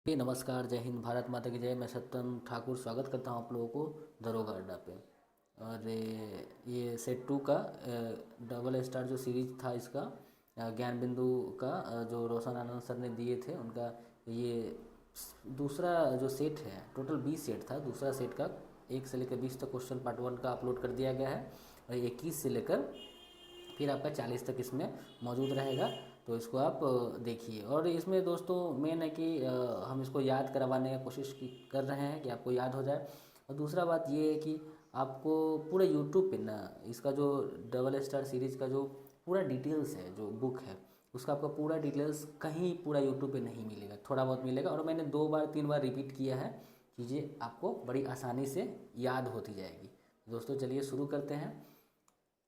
नमस्कार, जय हिंद, भारत माता की जय। मैं सत्यम ठाकुर स्वागत करता हूँ आप लोगों को दरोगा अड्डा पे। और ये सेट टू का डबल स्टार जो सीरीज था इसका, ज्ञान बिंदु का, जो रोशन आनंद सर ने दिए थे उनका, ये दूसरा जो सेट है। टोटल 20 सेट था। दूसरा सेट का 1 से लेकर 20 तक क्वेश्चन पार्ट 1 का अपलोड कर दिया गया है, और 21 से लेकर फिर आपका 40 तक इसमें मौजूद रहेगा। तो इसको आप देखिए। और इसमें दोस्तों मेन है कि हम इसको याद करवाने की कोशिश कर रहे हैं कि आपको याद हो जाए। और दूसरा बात ये है कि आपको पूरे यूट्यूब पे ना इसका जो डबल स्टार सीरीज़ का जो पूरा डिटेल्स है, जो बुक है उसका आपका पूरा डिटेल्स कहीं पूरा यूट्यूब पे नहीं मिलेगा, थोड़ा बहुत मिलेगा। और मैंने 2 बार 3 बार रिपीट किया है, चीज़ें आपको बड़ी आसानी से याद होती जाएगी। दोस्तों चलिए शुरू करते हैं।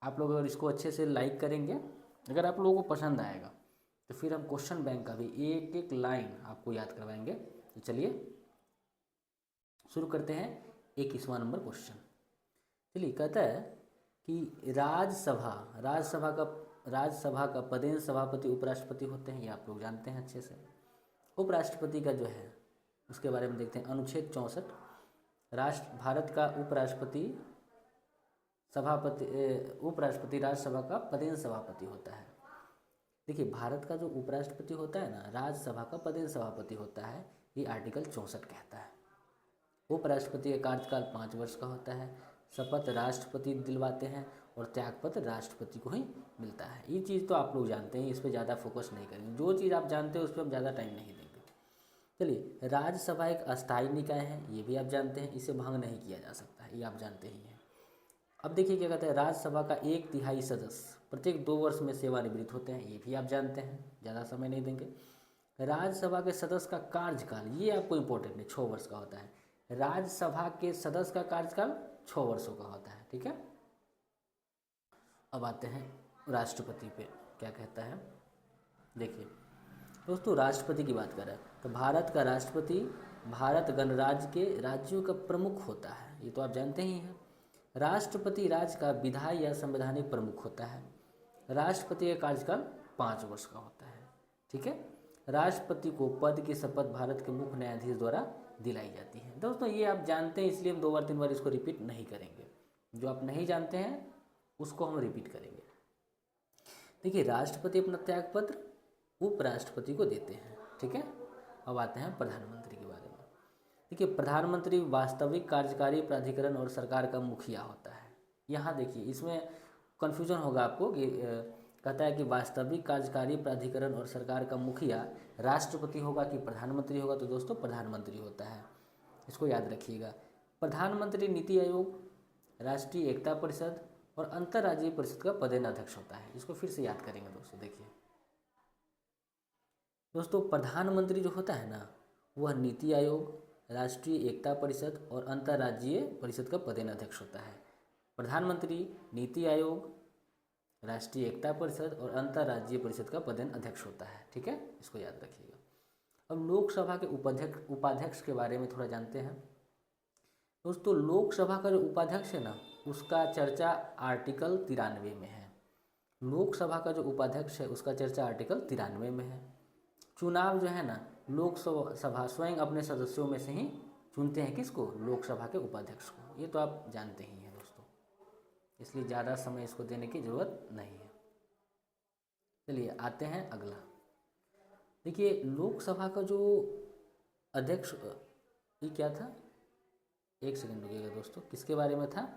आप लोग अगर इसको अच्छे से लाइक करेंगे, अगर आप लोगों को पसंद आएगा, तो फिर हम क्वेश्चन बैंक का भी एक एक लाइन आपको याद करवाएंगे। तो चलिए शुरू करते हैं। 21वां नंबर क्वेश्चन। चलिए कहता है कि राज्यसभा का पदेन सभापति उपराष्ट्रपति होते हैं, ये आप लोग जानते हैं अच्छे से। उपराष्ट्रपति का जो है उसके बारे में देखते हैं। अनुच्छेद 64, भारत का उपराष्ट्रपति राज्यसभा का पदेन सभापति होता है। देखिए, भारत का जो उपराष्ट्रपति होता है ना, राज्यसभा का पदेन सभापति होता है, ये आर्टिकल 64 कहता है। उपराष्ट्रपति का कार्यकाल 5 वर्ष का होता है। शपथ राष्ट्रपति दिलवाते हैं और त्यागपत्र राष्ट्रपति को ही मिलता है। ये चीज़ तो आप लोग जानते हैं, इस पर ज़्यादा फोकस नहीं करेंगे। जो चीज़ आप जानते हैं उस पर हम ज़्यादा टाइम नहीं देंगे। चलिए, राज्यसभा एक अस्थायी निकाय है, ये भी आप जानते हैं, इसे भंग नहीं किया जा सकता है, ये आप जानते ही हैं। अब देखिए क्या कहते हैं, राज्यसभा का 1/3 सदस्य प्रत्येक 2 वर्ष में सेवानिवृत्त होते हैं, ये भी आप जानते हैं, ज़्यादा समय नहीं देंगे। राज्यसभा के सदस्य का कार्यकाल, ये आपको इम्पोर्टेंट है, 6 वर्ष का होता है। राज्यसभा के सदस्य का कार्यकाल 6 वर्षों का होता है, ठीक है। अब आते हैं राष्ट्रपति पे, क्या कहता है देखिए। दोस्तों राष्ट्रपति की बात करें तो भारत का राष्ट्रपति भारत गणराज्य के राज्यों का प्रमुख होता है, ये तो आप जानते ही हैं। राष्ट्रपति राज्य का विधायी या संवैधानिक प्रमुख होता है। राष्ट्रपति का कार्यकाल 5 वर्ष का होता है, ठीक है। राष्ट्रपति को पद की शपथ भारत के मुख्य न्यायाधीश द्वारा दिलाई जाती है। दोस्तों ये आप जानते हैं, इसलिए हम 2 बार 3 बार इसको रिपीट नहीं करेंगे। जो आप नहीं जानते हैं उसको हम रिपीट करेंगे। देखिए, राष्ट्रपति अपना त्यागपत्र उपराष्ट्रपति को देते हैं, ठीक है। अब आते हैं प्रधानमंत्री के बारे में। देखिए, प्रधानमंत्री वास्तविक कार्यकारी प्राधिकरण और सरकार का मुखिया होता है। यहाँ देखिए, इसमें कन्फ्यूजन होगा आपको कि कहता है कि वास्तविक कार्यकारी प्राधिकरण और सरकार का मुखिया राष्ट्रपति होगा कि प्रधानमंत्री होगा। तो दोस्तों प्रधानमंत्री होता है, इसको याद रखिएगा। प्रधानमंत्री नीति आयोग, राष्ट्रीय एकता परिषद और अंतर्राज्यीय परिषद का पदेन अध्यक्ष होता है। इसको फिर से याद करेंगे दोस्तों। देखिए दोस्तों, प्रधानमंत्री जो होता है ना, वह नीति आयोग, राष्ट्रीय एकता परिषद और अंतर्राज्यीय परिषद का पदेन अध्यक्ष होता है। प्रधानमंत्री नीति आयोग, राष्ट्रीय एकता परिषद और अंतर्राज्यीय परिषद का पदेन अध्यक्ष होता है, ठीक है, इसको याद रखिएगा। अब लोकसभा के उपाध्यक्ष के बारे में थोड़ा जानते हैं। दोस्तों लोकसभा का जो उपाध्यक्ष है ना, उसका चर्चा आर्टिकल 93 में है। लोकसभा का जो उपाध्यक्ष है उसका चर्चा आर्टिकल 93 में है। चुनाव जो है ना, लोकसभा स्वयं अपने सदस्यों में से ही चुनते हैं, किसको, लोकसभा के उपाध्यक्ष को। ये तो आप जानते ही हैं दोस्तों, इसलिए ज़्यादा समय इसको देने की ज़रूरत नहीं है। चलिए आते हैं अगला। देखिए, लोकसभा का जो अध्यक्ष, ये क्या था, एक सेकंड रुकिएगा दोस्तों, किसके बारे में था,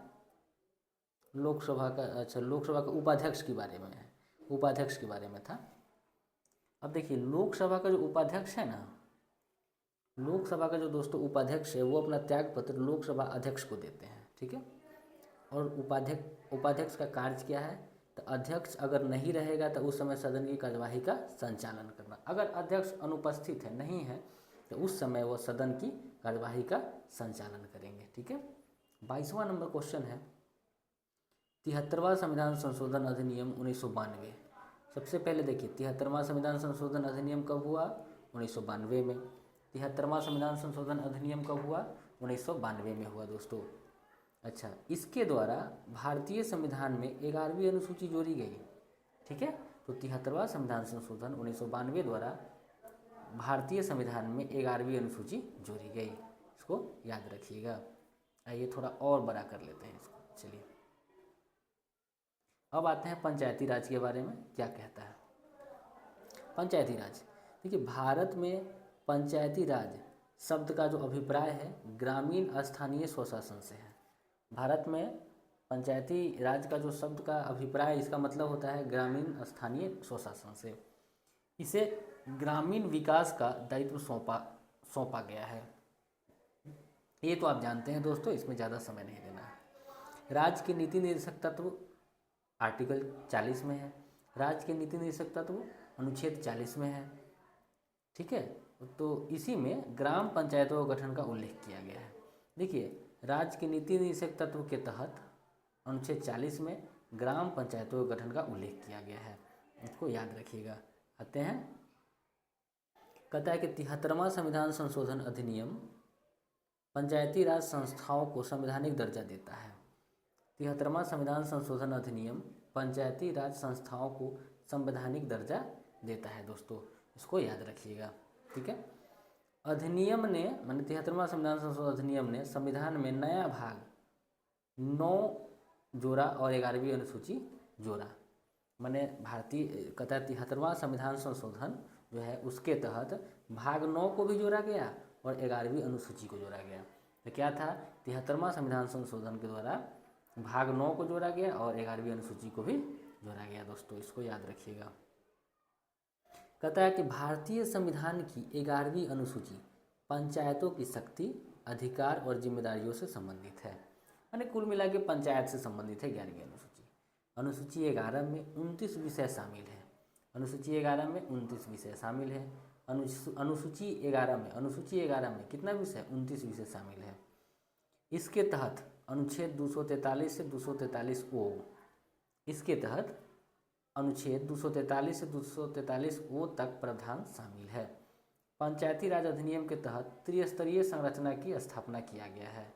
लोकसभा का, अच्छा लोकसभा का उपाध्यक्ष के बारे में है, उपाध्यक्ष के बारे में था। अब देखिए, लोकसभा का जो उपाध्यक्ष है ना, लोकसभा का जो दोस्तों उपाध्यक्ष है वो अपना त्यागपत्र लोकसभा अध्यक्ष को देते हैं, ठीक है। और उपाध्यक्ष का कार्य क्या है, तो अध्यक्ष अगर नहीं रहेगा तो उस समय सदन की कार्यवाही का संचालन करना। अगर अध्यक्ष अनुपस्थित है, नहीं है, तो उस समय वो सदन की कार्यवाही का संचालन करेंगे, ठीक है। 22वां नंबर क्वेश्चन है, 73वां संविधान संशोधन अधिनियम 1992। सबसे पहले देखिए, 73वां संविधान संशोधन अधिनियम कब हुआ, 1992 में। 73वां संविधान संशोधन अधिनियम कब हुआ, 1992 में हुआ दोस्तों। अच्छा, इसके द्वारा भारतीय संविधान में 11वीं अनुसूची जोड़ी गई, ठीक है। तो 73वां संविधान संशोधन 1992 द्वारा भारतीय संविधान में 11वीं अनुसूची जोड़ी गई। इसको याद रखिएगा। आइए थोड़ा और बड़ा कर लेते हैं इसको। चलिए अब आते हैं पंचायती राज के बारे में, क्या कहता है पंचायती राज। देखिए, भारत में पंचायती राज शब्द का जो अभिप्राय है ग्रामीण स्थानीय स्वशासन से है। भारत में पंचायती राज का जो शब्द का अभिप्राय, इसका मतलब होता है ग्रामीण स्थानीय स्वशासन से। इसे ग्रामीण विकास का दायित्व सौंपा गया है। ये तो आप जानते हैं दोस्तों, इसमें ज़्यादा समय नहीं देना है। राज्य के नीति निर्देशक तत्व आर्टिकल 40 में है। राज्य के नीति निर्देशक तत्व अनुच्छेद 40 में है। ठीक है, तो इसी में ग्राम पंचायतों का गठन का उल्लेख किया गया है। देखिए, राज्य के नीति निर्देशक तत्व के तहत अनुच्छेद 40 में ग्राम पंचायतों के गठन का उल्लेख किया गया है। इसको याद रखिएगा। आते हैं, कहता है कि 73वां संविधान संशोधन अधिनियम पंचायती राज संस्थाओं को संवैधानिक दर्जा देता है। 73वां संविधान संशोधन अधिनियम पंचायती राज संस्थाओं को संवैधानिक दर्जा देता है दोस्तों, इसको याद रखिएगा। ठीक है, अधिनियम ने माने 73वां संविधान संशोधन अधिनियम ने संविधान में नया भाग 9 जोड़ा और 11वीं अनुसूची जोड़ा। माने भारतीय कहता है 73वां संविधान संशोधन जो है उसके तहत भाग 9 को भी जोड़ा गया और 11वीं अनुसूची को जोड़ा गया। तो क्या था, 73वां संविधान संशोधन के द्वारा भाग 9 को जोड़ा गया और 11वीं अनुसूची को भी जोड़ा गया दोस्तों, इसको याद रखिएगा। कहता है कि भारतीय संविधान की 11वीं अनुसूची पंचायतों की शक्ति, अधिकार और जिम्मेदारियों से संबंधित है। यानी कुल मिला के पंचायत से संबंधित है 11वीं अनुसूची। अनुसूची 11 में 29 विषय शामिल है। अनुसूची 11 में 29 विषय शामिल है। अनुसूची 11 में कितना विषय, 29 विषय शामिल है। इसके तहत अनुच्छेद 243 से 243O, इसके तहत अनुच्छेद 243 से 243O तक प्रावधान शामिल है। पंचायती राज अधिनियम के तहत त्रिस्तरीय संरचना की स्थापना किया गया है।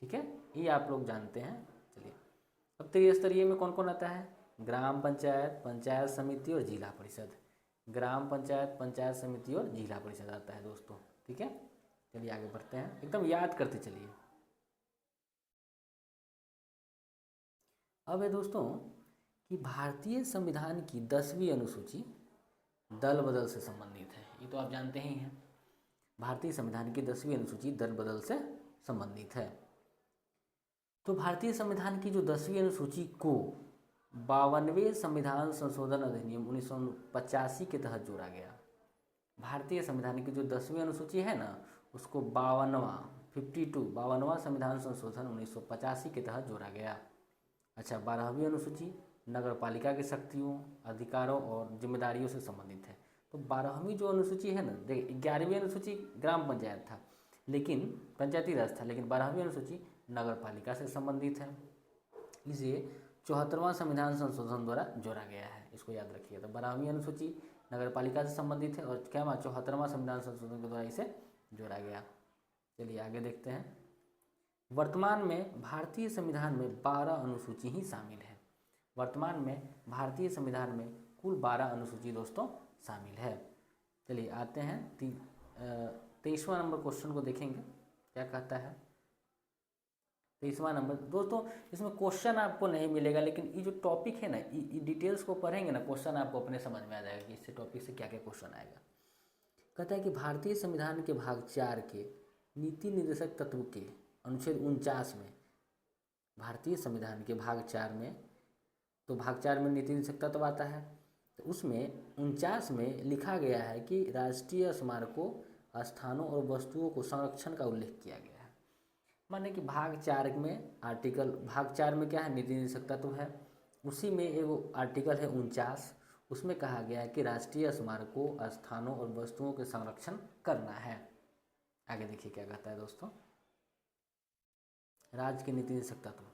ठीक है, ये आप लोग जानते हैं। चलिए, अब त्रिस्तरीय में कौन कौन आता है, ग्राम पंचायत, पंचायत समिति और जिला परिषद। ग्राम पंचायत, पंचायत समिति और जिला परिषद आता है दोस्तों। ठीक है, चलिए आगे बढ़ते हैं, एकदम याद करते चलिए। अब है दोस्तों कि भारतीय संविधान की 10वीं अनुसूची दल बदल से संबंधित है। ये तो आप जानते ही हैं, भारतीय संविधान की 10वीं अनुसूची दल बदल से संबंधित है। तो भारतीय संविधान की जो 10वीं अनुसूची को 52वें संविधान संशोधन अधिनियम 1985 के तहत जोड़ा गया। भारतीय संविधान की जो 10वीं अनुसूची है ना, उसको 52वां संविधान संशोधन 1985 के तहत जोड़ा गया। अच्छा, 12वीं अनुसूची नगर पालिका की शक्तियों, अधिकारों और जिम्मेदारियों से संबंधित है। तो 12वीं जो अनुसूची है ना, देखिए 11वीं अनुसूची ग्राम पंचायत था लेकिन पंचायती राज था, लेकिन 12वीं अनुसूची नगर पालिका से संबंधित है। इसलिए 74वां संविधान संशोधन द्वारा जोड़ा गया है, इसको याद रखिएगा। तो 12वीं अनुसूची नगर पालिका से संबंधित है और क्या 74वां संविधान संशोधन के द्वारा इसे जोड़ा गया। चलिए आगे देखते हैं। वर्तमान में भारतीय संविधान में 12 अनुसूची ही शामिल है। वर्तमान में भारतीय संविधान में कुल 12 अनुसूची दोस्तों शामिल है। चलिए आते हैं 23वां नंबर क्वेश्चन को देखेंगे, क्या कहता है। 23वां नंबर दोस्तों, इसमें क्वेश्चन आपको नहीं मिलेगा, लेकिन ये जो टॉपिक है ना, ये डिटेल्स को पढ़ेंगे ना, क्वेश्चन आपको अपने समझ में आ जाएगा कि इससे टॉपिक से क्या क्या क्वेश्चन आएगा। कहता है कि भारतीय संविधान के भाग 4 के नीति निर्देशक तत्व के अनुच्छेद 49 में, भारतीय संविधान के भाग 4 में, तो भाग 4 में नीति निर्देशक तत्व आता है, तो उसमें 49 में लिखा गया है कि राष्ट्रीय स्मारकों, स्थानों और वस्तुओं को संरक्षण का उल्लेख किया गया है। माने कि भाग 4 में भाग 4 में क्या है, नीति निर्देशक तत्व है, उसी में एक आर्टिकल है 49, उसमें कहा गया है कि राष्ट्रीय स्मारकों, स्थानों और वस्तुओं के संरक्षण करना है। आगे देखिए क्या कहता है दोस्तों। राज्य के नीति निर्देशक तत्व,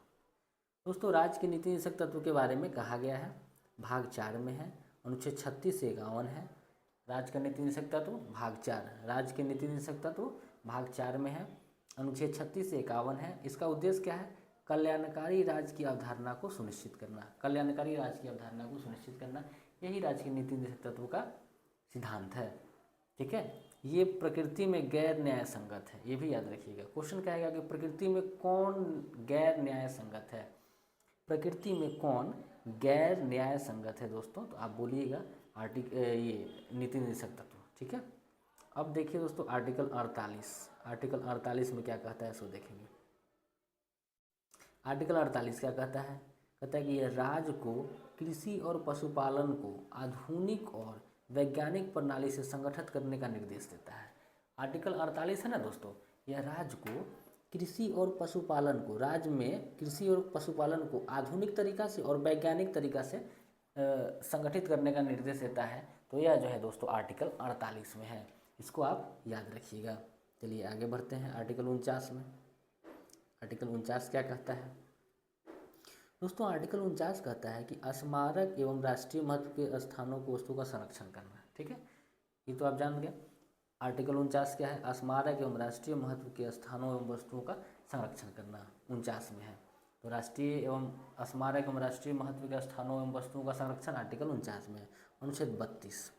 दोस्तों राज्य के नीति निर्देशक तत्व के बारे में कहा गया है, भाग 4 में है, अनुच्छेद 36 से 51 है। राज्य का नीति निर्देशक तत्व भाग 4, राज्य के नीति निर्देशक तत्व भाग 4 में है, अनुच्छेद 36 से 51 है। इसका उद्देश्य क्या है, कल्याणकारी राज्य की अवधारणा को सुनिश्चित करना। कल्याणकारी राज्य की अवधारणा को सुनिश्चित करना, यही राज्य के नीति निर्देशक तत्व का सिद्धांत है। ठीक है। ये प्रकृति में गैर न्याय संगत है, ये भी याद रखिएगा। क्वेश्चन क्या आएगा कि प्रकृति में कौन गैर न्याय संगत है, प्रकृति में कौन गैर न्याय संगत है दोस्तों, तो आप बोलिएगा ये नीति निर्देशक तत्व। ठीक है। अब देखिए दोस्तों आर्टिकल 48, आर्टिकल 48 में क्या कहता है इसको देखेंगे। आर्टिकल 48 क्या कहता है, कहता है कि यह राज्य को कृषि और पशुपालन को आधुनिक और वैज्ञानिक प्रणाली से संगठित करने का निर्देश देता है। आर्टिकल 48 है ना दोस्तों, यह राज्य को कृषि और पशुपालन को, राज्य में कृषि और पशुपालन को आधुनिक तरीका से और वैज्ञानिक तरीका से संगठित करने का निर्देश देता है। तो यह जो है दोस्तों आर्टिकल 48 में है, इसको आप याद रखिएगा। चलिए आगे बढ़ते हैं आर्टिकल 49 में। आर्टिकल 49 क्या कहता है दोस्तों, आर्टिकल 49 कहता है कि स्मारक एवं राष्ट्रीय महत्व के स्थानों को वस्तुओं का संरक्षण करना। ठीक है, ये तो आप जान गए। आर्टिकल 49 क्या है, स्मारक एवं राष्ट्रीय महत्व के स्थानों एवं वस्तुओं का संरक्षण करना 49 में है। तो राष्ट्रीय एवं स्मारक एवं राष्ट्रीय महत्व के स्थानों एवं वस्तुओं का संरक्षण आर्टिकल 49 में है। अनुच्छेद 32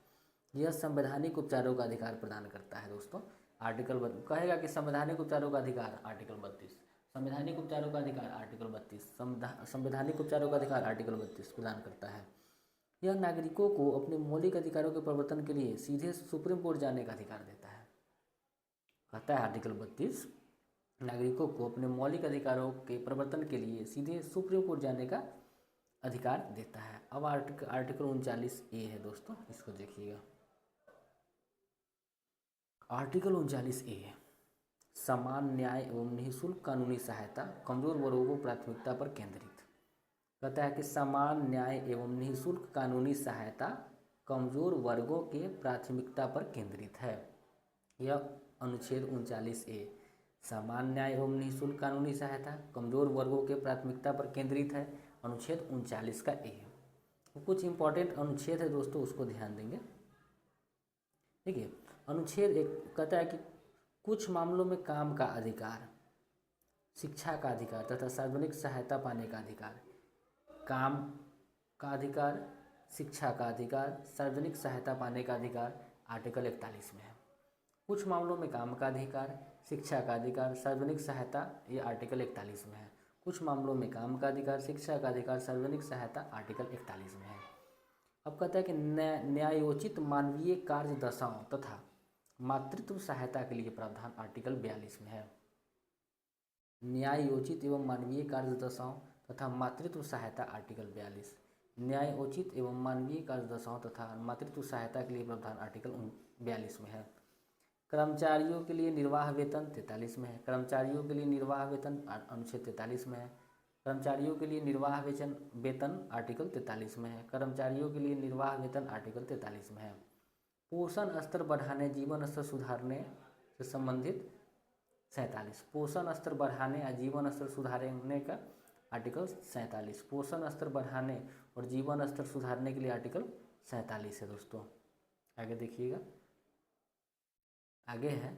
यह संवैधानिक उपचारों का अधिकार प्रदान करता है दोस्तों। आर्टिकल कहेगा कि संवैधानिक उपचारों का अधिकार आर्टिकल 32, संवैधानिक उपचारों का अधिकार आर्टिकल 32, संवैधानिक उपचारों का अधिकार आर्टिकल 32 प्रदान करता है। यह नागरिकों को अपने मौलिक अधिकारों के प्रवर्तन के लिए सीधे सुप्रीम कोर्ट जाने का अधिकार देता है। कहता है आर्टिकल 32 नागरिकों को अपने मौलिक अधिकारों के प्रवर्तन के लिए सीधे सुप्रीम कोर्ट जाने का अधिकार देता है। अब आर्टिकल 39A है दोस्तों, इसको देखिएगा। आर्टिकल 39A समान न्याय एवं निःशुल्क कानूनी सहायता कमजोर वर्गों को प्राथमिकता पर केंद्रित। कहता है कि समान न्याय एवं निःशुल्क कानूनी सहायता कमजोर वर्गों के प्राथमिकता पर केंद्रित है। यह अनुच्छेद 39A समान न्याय एवं निःशुल्क कानूनी सहायता कमजोर वर्गों के प्राथमिकता पर केंद्रित है, अनुच्छेद 39 का A। तो कुछ इंपॉर्टेंट अनुच्छेद है दोस्तों, उसको ध्यान देंगे। ठीक है, अनुच्छेद 1 कहता है कि कुछ मामलों में काम का अधिकार, शिक्षा का अधिकार तथा सार्वजनिक सहायता पाने का अधिकार, काम का अधिकार, शिक्षा का अधिकार, सार्वजनिक सहायता पाने का अधिकार आर्टिकल 41 में है। कुछ मामलों में काम का अधिकार, शिक्षा का अधिकार, सार्वजनिक सहायता, ये आर्टिकल 41 में है। कुछ मामलों में काम का अधिकार, शिक्षा का अधिकार, सार्वजनिक सहायता आर्टिकल 41 में है। अब कहता है कि न्यायोचित मानवीय कार्य दशाओं तथा मातृत्व सहायता के लिए प्रावधान आर्टिकल 42 में है। न्यायोचित एवं मानवीय कार्य दशाओं तथा मातृत्व सहायता आर्टिकल 42, न्यायोचित एवं मानवीय कार्य दशाओं तथा मातृत्व सहायता के लिए प्रावधान आर्टिकल 42 में है। कर्मचारियों के लिए निर्वाह वेतन 43 में है। कर्मचारियों के लिए निर्वाह वेतन अनुच्छेद 43 में है। कर्मचारियों के लिए निर्वाह वेतन आर्टिकल 43 में है। कर्मचारियों के लिए निर्वाह वेतन आर्टिकल 43 में है। पोषण स्तर बढ़ाने, जीवन स्तर सुधारने से संबंधित 47, पोषण स्तर बढ़ाने या जीवन स्तर सुधारने का आर्टिकल 47, पोषण स्तर बढ़ाने और जीवन स्तर सुधारने के लिए आर्टिकल 47 है दोस्तों। आगे देखिएगा, आगे है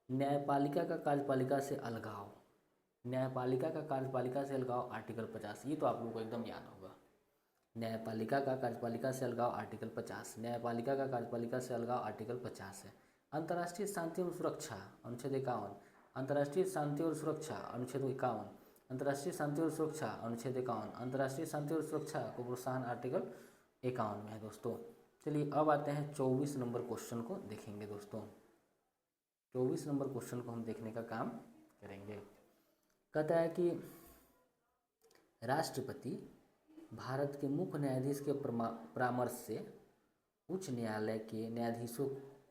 न्यायपालिका का कार्यपालिका से अलगाव। न्यायपालिका का कार्यपालिका से अलगाव आर्टिकल 50, ये तो आप लोगों को एकदम याद होगा। न्यायपालिका का कार्यपालिका से अलगाव आर्टिकल 50, न्यायपालिका का कार्यपालिका से अलगाव आर्टिकल 50 है। अंतर्राष्ट्रीय शांति और सुरक्षा अनुच्छेद 51, अंतर्राष्ट्रीय शांति और सुरक्षा अनुच्छेद 51, अंतर्राष्ट्रीय शांति और सुरक्षा अनुच्छेद 51, अंतर्राष्ट्रीय शांति और सुरक्षा को प्रोत्साहन आर्टिकल 51 में है दोस्तों। चलिए अब आते हैं 24 नंबर क्वेश्चन को देखेंगे दोस्तों। 24 नंबर क्वेश्चन को हम देखने का काम करेंगे। कहता है कि राष्ट्रपति भारत के मुख्य न्यायाधीश के परामर्श से उच्च न्यायालय के न्यायाधीशों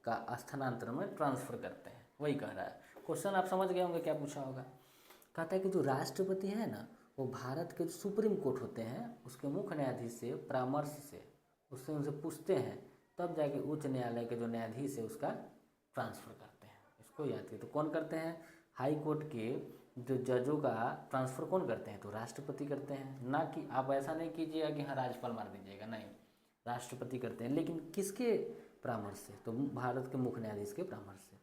का स्थानांतरण में ट्रांसफर करते हैं, वही कह रहा है। क्वेश्चन आप समझ गए होंगे क्या पूछा होगा। कहता है कि जो राष्ट्रपति है ना, वो भारत के सुप्रीम कोर्ट होते हैं, उसके मुख्य न्यायाधीश से परामर्श से उससे उनसे पूछते हैं, तब जाके उच्च न्यायालय के जो न्यायाधीश है उसका ट्रांसफ़र करते हैं। इसको याद कीजिए। तो कौन करते हैं, हाई कोर्ट के जो जजों का ट्रांसफ़र कौन करते हैं, तो राष्ट्रपति करते हैं। ना कि आप ऐसा नहीं कीजिएगा कि हाँ राज्यपाल मार दीजिएगा, नहीं, राष्ट्रपति करते हैं। लेकिन किसके परामर्श से, तो भारत के मुख्य न्यायाधीश के परामर्श से।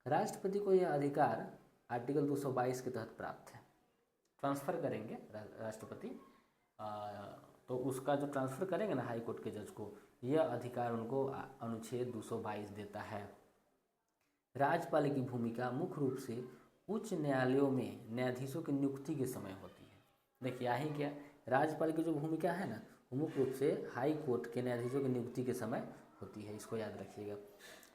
राष्ट्रपति को यह अधिकार आर्टिकल 222 के तहत प्राप्त है। ट्रांसफ़र करेंगे राष्ट्रपति, तो उसका जो ट्रांसफ़र करेंगे ना हाई कोर्ट के जज को, यह अधिकार उनको अनुच्छेद 222 देता है। राज्यपाल की भूमिका मुख्य रूप से उच्च न्यायालयों में न्यायाधीशों की नियुक्ति के समय होती है। देखिए यही क्या, राज्यपाल की जो भूमिका है ना, वो मुख्य रूप से हाई कोर्ट के न्यायाधीशों की नियुक्ति के समय होती है, इसको याद रखिएगा।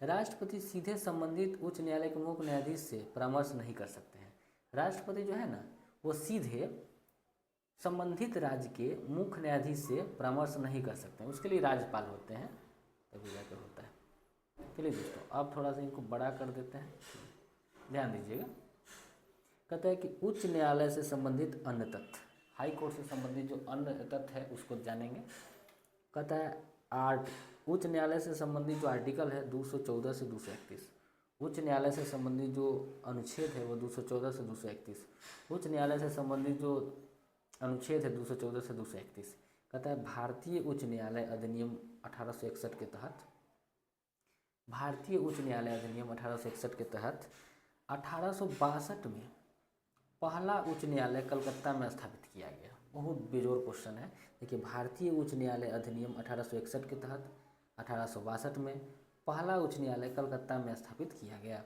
राष्ट्रपति सीधे संबंधित उच्च न्यायालय के मुख्य न्यायाधीश से परामर्श नहीं कर सकते हैं। राष्ट्रपति जो है ना, वो सीधे संबंधित राज्य के मुख्य न्यायाधीश से परामर्श नहीं कर सकते हैं, उसके लिए राज्यपाल होते हैं, तभी जाकर होता है। चलिए दोस्तों, अब थोड़ा सा इनको बड़ा कर देते हैं, ध्यान दीजिएगा। कहता है कि उच्च न्यायालय से संबंधित अन्य तथ्य, हाई कोर्ट से संबंधित जो अन्य तथ्य है उसको जानेंगे। कहता है उच्च न्यायालय से संबंधित जो आर्टिकल है 214 से 231, उच्च न्यायालय से संबंधित जो अनुच्छेद है वो 214 से 231, उच्च न्यायालय से संबंधित जो अनुच्छेद है 214 से 231। कहता है भारतीय उच्च न्यायालय अधिनियम 1861 के तहत, भारतीय उच्च न्यायालय अधिनियम 1861 के तहत 1862 में पहला उच्च न्यायालय कलकत्ता में स्थापित किया गया। बहुत बेजोड़ क्वेश्चन है। देखिए, भारतीय उच्च न्यायालय अधिनियम 1861 के तहत 1862 में पहला उच्च न्यायालय कलकत्ता में स्थापित किया गया।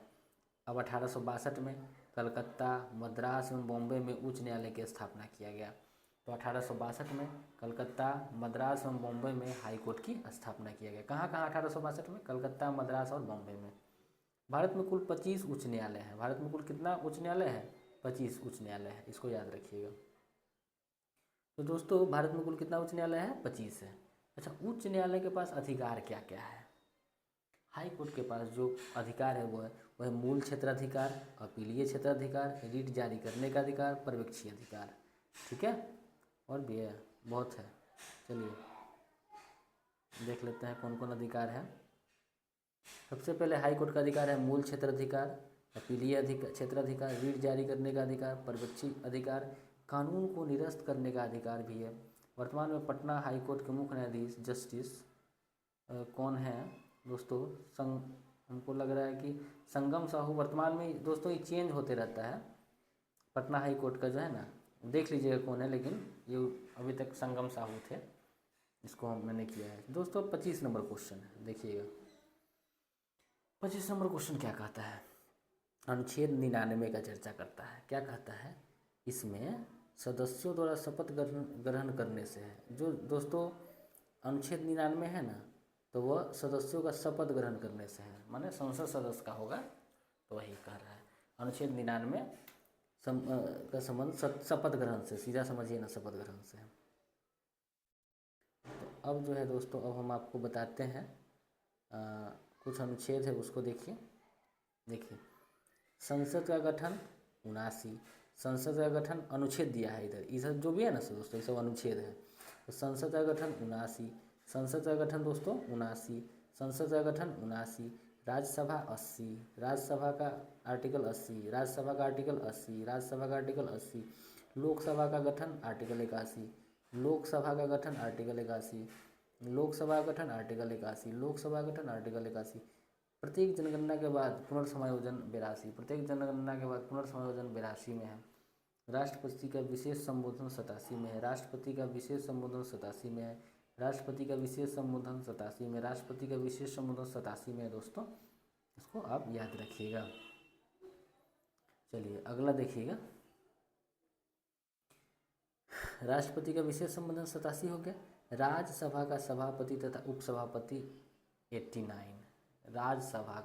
अब 1862 में कलकत्ता, मद्रास एवं बॉम्बे में उच्च न्यायालय की स्थापना किया गया। तो 1862 में कलकत्ता, मद्रास एवं बॉम्बे में हाई कोर्ट की स्थापना किया गया। कहाँ कहाँ 1862 में? कलकत्ता, मद्रास और बॉम्बे में। भारत में कुल 25 उच्च न्यायालय हैं। भारत में कुल कितना उच्च न्यायालय है? 25 उच्च न्यायालय है, इसको याद रखिएगा। तो दोस्तों, भारत में कुल कितना उच्च न्यायालय है? 25 है। अच्छा, उच्च न्यायालय के पास अधिकार क्या क्या है? हाई कोर्ट के पास जो अधिकार है वह है मूल क्षेत्राधिकार, अपीलीय क्षेत्राधिकार, रीट जारी करने का अधिकार, पर्यवेक्षी अधिकार। ठीक है, और भी है, बहुत है। चलिए देख लेते हैं कौन कौन अधिकार है। सबसे पहले हाई कोर्ट का अधिकार है मूल क्षेत्राधिकार, अपीलीय क्षेत्राधिकार, रीट जारी करने का अधिकार, पर्यवेक्षी अधिकार, कानून को निरस्त करने का अधिकार भी है। वर्तमान में पटना हाई कोर्ट के मुख्य न्यायाधीश जस्टिस कौन है दोस्तों? हमको लग रहा है कि संगम साहू। वर्तमान में दोस्तों ये चेंज होते रहता है, पटना हाई कोर्ट का जो है ना, देख लीजिएगा कौन है, लेकिन ये अभी तक संगम साहू थे, इसको मैंने किया है। दोस्तों 25 नंबर क्वेश्चन है, देखिएगा 25 नंबर क्वेश्चन क्या कहता है? अनुच्छेद 99 का चर्चा करता है। क्या कहता है? इसमें सदस्यों द्वारा शपथ ग्रहण करने से है। जो दोस्तों अनुच्छेद 99 है ना, तो वह सदस्यों का शपथ ग्रहण करने से है, माने संसद सदस्य का होगा, तो वही कह रहा है। अनुच्छेद 99 का संबंध शपथ ग्रहण से, सीधा समझिए ना, शपथ ग्रहण से। तो अब जो है दोस्तों, अब हम आपको बताते हैं कुछ अनुच्छेद है, उसको देखिए। संसद का गठन 79, संसद का गठन अनुच्छेद दिया है इधर जो भी है ना दोस्तों, ये सब अनुच्छेद है। तो संसद का गठन 79, संसद का गठन दोस्तों 79, संसद का गठन 79, राज्यसभा 80, राज्यसभा का आर्टिकल 80, राज्यसभा का आर्टिकल 80, राज्यसभा का आर्टिकल 80, लोकसभा का गठन आर्टिकल 81, लोकसभा का गठन आर्टिकल 81, लोकसभा का गठन आर्टिकल 81, लोकसभा का गठन आर्टिकल 81, प्रत्येक जनगणना के बाद पुनर्समायोजन 82, प्रत्येक जनगणना के बाद पुनर्समायोजन 82 में है। राष्ट्रपति का विशेष संबोधन 87 में है, राष्ट्रपति का विशेष संबोधन 87 में है, राष्ट्रपति का विशेष संबोधन 87 में, राष्ट्रपति का विशेष संबोधन 87 में है दोस्तों, इसको आप याद रखिएगा। चलिए अगला देखिएगा, राष्ट्रपति का विशेष संबोधन 87 हो गया। राज्यसभा का सभापति तथा उपसभापति 89, राज्यसभा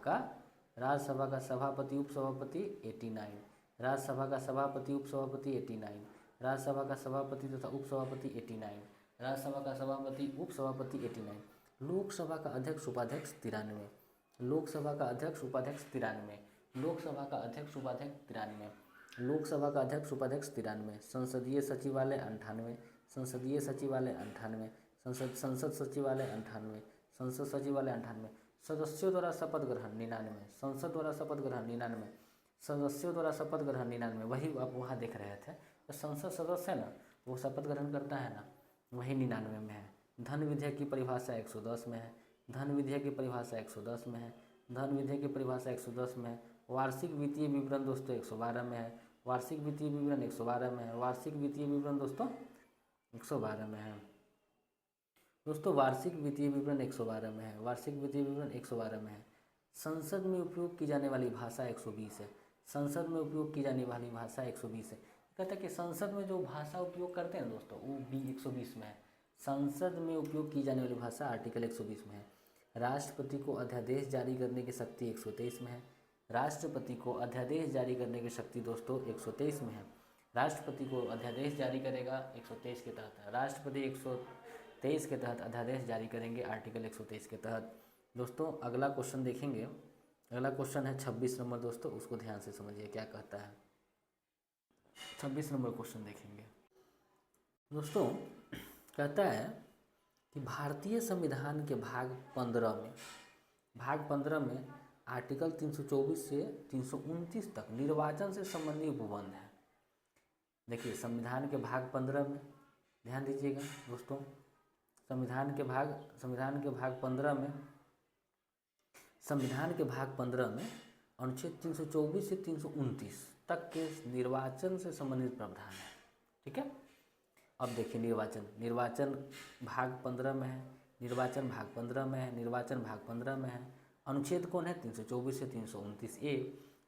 का सभापति उपसभापति 89, राज्यसभा का सभापति उपसभापति 89, राज्यसभा का सभापति तथा उपसभापति 89, राज्यसभा का सभापति उपसभापति 89, लोकसभा का अध्यक्ष उपाध्यक्ष 93, लोकसभा का अध्यक्ष उपाध्यक्ष 93, लोकसभा का अध्यक्ष उपाध्यक्ष 93, लोकसभा का अध्यक्ष उपाध्यक्ष 93, संसदीय सचिवालय 98, संसदीय सचिवालय 98, संसद सचिवालय 98, संसद सचिवालय 98, सदस्यों द्वारा शपथ ग्रहण 99, संसद द्वारा शपथ ग्रहण 99, सदस्यों द्वारा शपथ ग्रहण 99, वही आप वहाँ देख रहे थे। तो संसद सदस्य है ना, वो शपथ ग्रहण करता है ना, वही 99 में है। धन विधेयक की परिभाषा 110 में है, धन विधेयक की परिभाषा 110 में है, धन विधेयक की परिभाषा 110 में है। वार्षिक वित्तीय विवरण दोस्तों 112 में है, वार्षिक वित्तीय विवरण 112 में है, वार्षिक वित्तीय विवरण दोस्तों 112 में है दोस्तों, वार्षिक वित्तीय विवरण 112 में है, वार्षिक वित्तीय विवरण 112 में है। संसद में उपयोग की जाने वाली भाषा 120 है। संसद में उपयोग की जाने वाली भाषा 120 है। कहता है कि संसद में जो भाषा उपयोग करते हैं दोस्तों वो भी 120 में है। संसद में उपयोग की जाने वाली भाषा आर्टिकल 120 में है। राष्ट्रपति को अध्यादेश जारी करने की शक्ति 123 में है। राष्ट्रपति को अध्यादेश जारी करने की शक्ति दोस्तों 123 में है। राष्ट्रपति को अध्यादेश जारी करेगा 123 के तहत। राष्ट्रपति 123 के तहत अध्यादेश जारी करेंगे आर्टिकल 123 के तहत। दोस्तों अगला क्वेश्चन देखेंगे। अगला क्वेश्चन है 26 नंबर दोस्तों, उसको ध्यान से समझिए क्या कहता है। 26 नंबर क्वेश्चन देखेंगे दोस्तों। कहता है कि भारतीय संविधान के भाग 15 में आर्टिकल 324 से 329 तक निर्वाचन से संबंधित उपबंध है। देखिए संविधान के भाग 15 में ध्यान दीजिएगा दोस्तों। संविधान के भाग 15 में अनुच्छेद 324 से 329 तक के निर्वाचन से संबंधित प्रावधान है। ठीक है। अब देखिए निर्वाचन भाग 15 में है। निर्वाचन भाग 15 में है। अनुच्छेद कौन है 324 से 329 ए।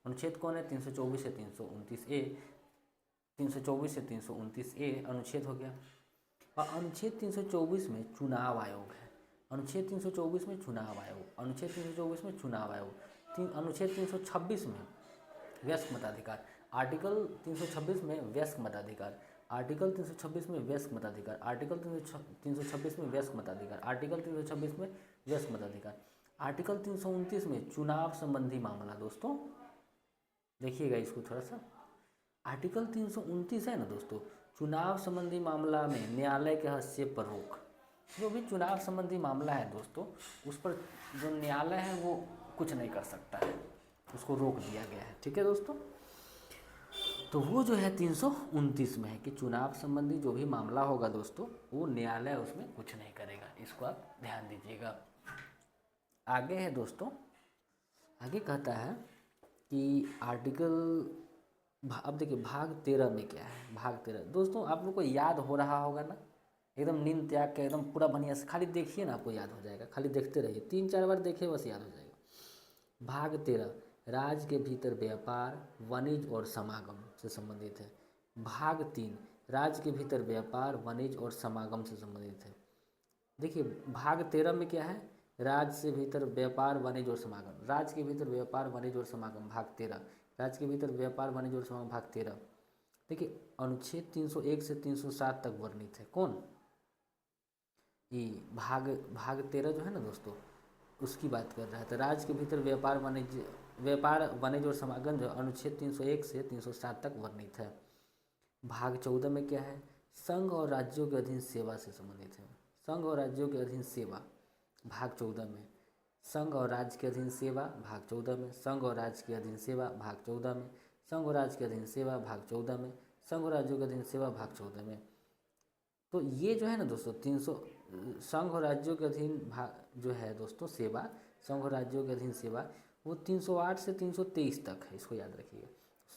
अनुच्छेद कौन है 324 से 329 ए। 324 से 329 ए अनुच्छेद हो गया। और अनुच्छेद 324 में चुनाव आयोग है। अनुच्छेद 324 में चुनाव आयोग। अनुच्छेद 324 में चुनाव आयोग। अनुच्छेद 326 में वयस्क मताधिकार। आर्टिकल 326 में वयस्क मताधिकार। आर्टिकल 326 में वयस्क मताधिकार। आर्टिकल 326 में वयस्क मताधिकार। आर्टिकल 326 में वयस्क मताधिकार। आर्टिकल 329 में चुनाव संबंधी मामला। दोस्तों देखिएगा इसको थोड़ा सा। आर्टिकल 329 है ना दोस्तों, चुनाव संबंधी मामला में न्यायालय के हस्तक्षेप पर रोक। जो भी चुनाव संबंधी मामला है दोस्तों, उस पर जो न्यायालय है वो कुछ नहीं कर सकता है, उसको रोक दिया गया है। ठीक है दोस्तों। तो वो जो है 329 में है कि चुनाव संबंधी जो भी मामला होगा दोस्तों, वो न्यायालय उसमें कुछ नहीं करेगा। इसको आप ध्यान दीजिएगा। आगे है दोस्तों, आगे कहता है कि अब देखिए भाग 13 में क्या है। भाग 13 दोस्तों आप लोग को याद हो रहा होगा ना, एकदम नींद त्याग के एकदम पूरा बढ़िया से खाली देखिए ना, आपको याद हो जाएगा। खाली देखते रहिए, 3-4 बार देखिए बस याद हो जाएगा। भाग 13 राज्य के भीतर व्यापार, वाणिज्य और समागम से संबंधित है। भाग 3 राज्य के भीतर व्यापार, वाणिज्य और समागम से संबंधित है। देखिए भाग 13 में क्या है, राज्य से भीतर व्यापार, वाणिज्य और समागम। राज्य के भीतर व्यापार, वाणिज्य और समागम भाग 13। राज्य के भीतर व्यापार, वाणिज्य और समागम भाग 13। देखिए अनुच्छेद 301 से 307 तक वर्णित है। कौन? ये भाग 13 जो है ना दोस्तों, उसकी बात कर रहा है। तो राज्य के भीतर व्यापार, वाणिज्य और समागम जो अनुच्छेद 301 से 307 तक वर्णित है। भाग 14 में क्या है, संघ और राज्यों के अधीन सेवा से संबंधित है। संघ और राज्यों के अधीन सेवा भाग 14 में। संघ और राज्य के अधीन सेवा भाग 14 में। संघ और राज्य के अधीन सेवा भाग 14 में। संघ और राज्य के अधीन सेवा भाग 14 में। संघ और राज्यों के अधीन सेवा भाग 14 में। तो ये जो है ना दोस्तों 300 संघ और राज्यों के अधीन भाग जो है दोस्तों सेवा, संघ और राज्यों के अधीन सेवा, वो 308 से 323 तक है। इसको याद रखिएगा।